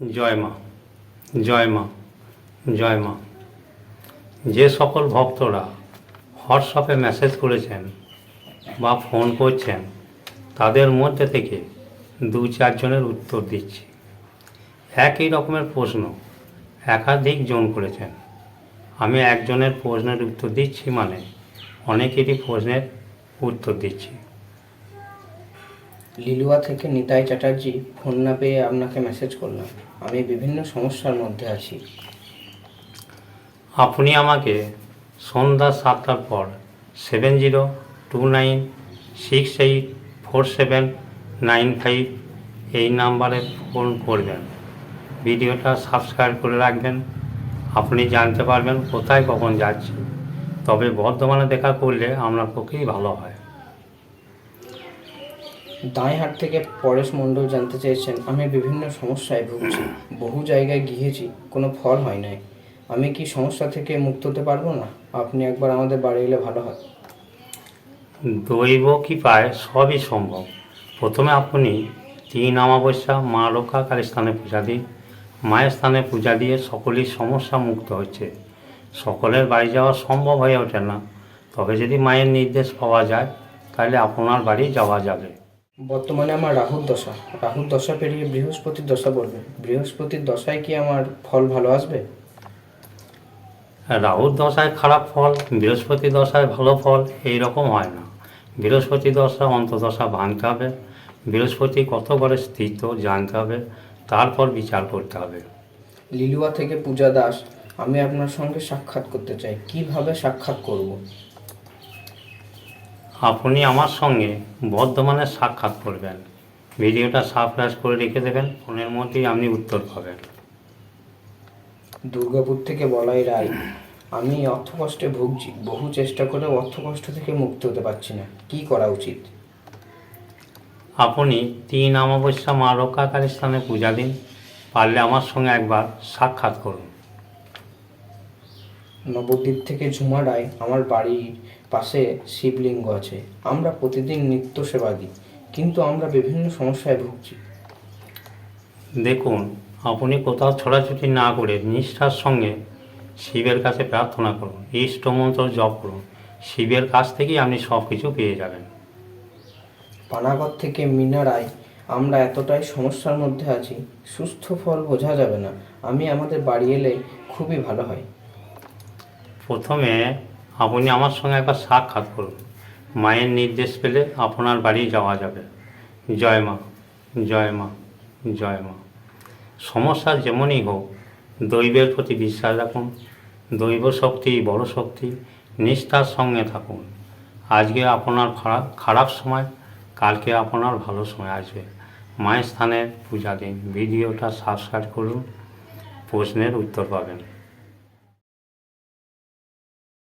জয় মা, জয় মা, জয় মা। যে সকল ভক্তরা হোয়াটসঅ্যাপে মেসেজ করেছেন বা ফোন করছেন তাদের মধ্যে থেকে 2-4 জনের উত্তর দিচ্ছি। একই রকমের প্রশ্ন একাধিক জন করেছেন। আমি একজনের প্রশ্নের উত্তর দিচ্ছি মানে অনেকেরই প্রশ্নের উত্তর দিচ্ছি। লিলুয়া থেকে নিতাই চ্যাটার্জি ফোন না পেয়ে আপনাকে মেসেজ করলাম। আমি বিভিন্ন সমস্যার মধ্যে আছি। আপনি আমাকে সন্ধ্যা 7টার পর 7029684795 এই নাম্বারে ফোন করবেন। ভিডিওটা সাবস্ক্রাইব করে রাখবেন। আপনি জানতে পারবেন কোথায় কখন যাচ্ছি। তবে বর্ধমানে দেখা করলে আপনার পক্ষেই ভালো হয়। দাঁইহাট থেকে পরেশ মণ্ডল জানতে চেয়েছেন, আমি বিভিন্ন সমস্যায় ভুগছি। বহু জায়গায় গিয়েছি, কোনো ফল হয় নাই। আমি কি সমস্যা থেকে মুক্ত হতে পারবো না? আপনি একবার আমাদের বাড়ি এলে ভালো হয়। দৈব কৃপায় সবই সম্ভব। প্রথমে আপনি 3 অমাবস্যা মা রক্ষা কালী স্থানে পূজা দিন। মায়ের স্থানে পূজা দিয়ে সকলেই সমস্যা মুক্ত হচ্ছে। সকলের বাড়ি যাওয়া সম্ভব হয়ে ওঠে না, তবে যদি মায়ের নির্দেশ পাওয়া যায় তাহলে আপনার বাড়ি যাওয়া যাবে। বর্তমানে আমার রাহুর দশা পেরিয়ে বৃহস্পতির দশা বলবে। বৃহস্পতির দশায় কি আমার ফল ভালো আসবে? রাহুর দশায় খারাপ ফল, বৃহস্পতি দশায় ভালো ফল এই রকম হয় না। বৃহস্পতি দশা অন্তর্দশা ভাঙতে হবে, বৃহস্পতি কত ঘরে স্থিত জানতে হবে, তারপর বিচার করতে হবে। লিলুয়া থেকে পূজা দাস, আমি আপনার সঙ্গে সাক্ষাৎ করতে চাই। কিভাবে সাক্ষাৎ করব? আপনি আমার সঙ্গে বর্ধমানে সাক্ষাৎ করবেন। ভিডিওটা সাবস্ক্রাইব করে রেখে দেবেন, ফোনের মধ্যেই আপনি উত্তর পাবেন। দুর্গাপুর থেকে বলাই রায়, আমি অর্থকষ্টে ভুগছি। বহু চেষ্টা করেও অর্থকষ্ট থেকে মুক্ত হতে পারছি না। কি করা উচিত? আপনি 3 অমাবস্যা মা রক্ষা কালী স্থানে পূজা দিন। পারলে আমার সঙ্গে একবার সাক্ষাৎ করুন। নবদ্বীপ থেকে ঝুমা রায়, আমার বাড়ির পাশে শিবলিঙ্গ আছে। আমরা প্রতিদিন নিত্য সেবা দিই, কিন্তু আমরা বিভিন্ন সমস্যায় ভুগছি। দেখুন, আপনি কোথাও ছোটাছুটি না করে নিষ্ঠার সঙ্গে শিবের কাছে প্রার্থনা করুন, ইষ্টমন্ত্র জপ করুন। শিবের কাছ থেকেই আপনি সব কিছু পেয়ে যাবেন। পানাগড় থেকে মিনা রায়, আমরা এতটাই সমস্যার মধ্যে আছি, সুস্থ ফল বোঝা যাবে না। আমি আমাদের বাড়ি এলে খুবই ভালো হয়। প্রথমে আপনি আমার সঙ্গে একবার সাক্ষাৎ করুন। মায়ের নির্দেশ পেলে আপনার বাড়ি যাওয়া যাবে। জয় মা, জয় মা, জয় মা। সমস্যা যেমনই হোক, দৈবের প্রতি বিশ্বাস রাখুন। দৈব শক্তি বড় শক্তি, নিষ্ঠার সঙ্গে থাকুন। আজকে আপনার খারাপ সময়, কালকে আপনার ভালো সময় আসবে। মায়ের স্থানে পূজা দিন। ভিডিওটা সাবস্ক্রাইব করুন, প্রশ্নের উত্তর পাবেন।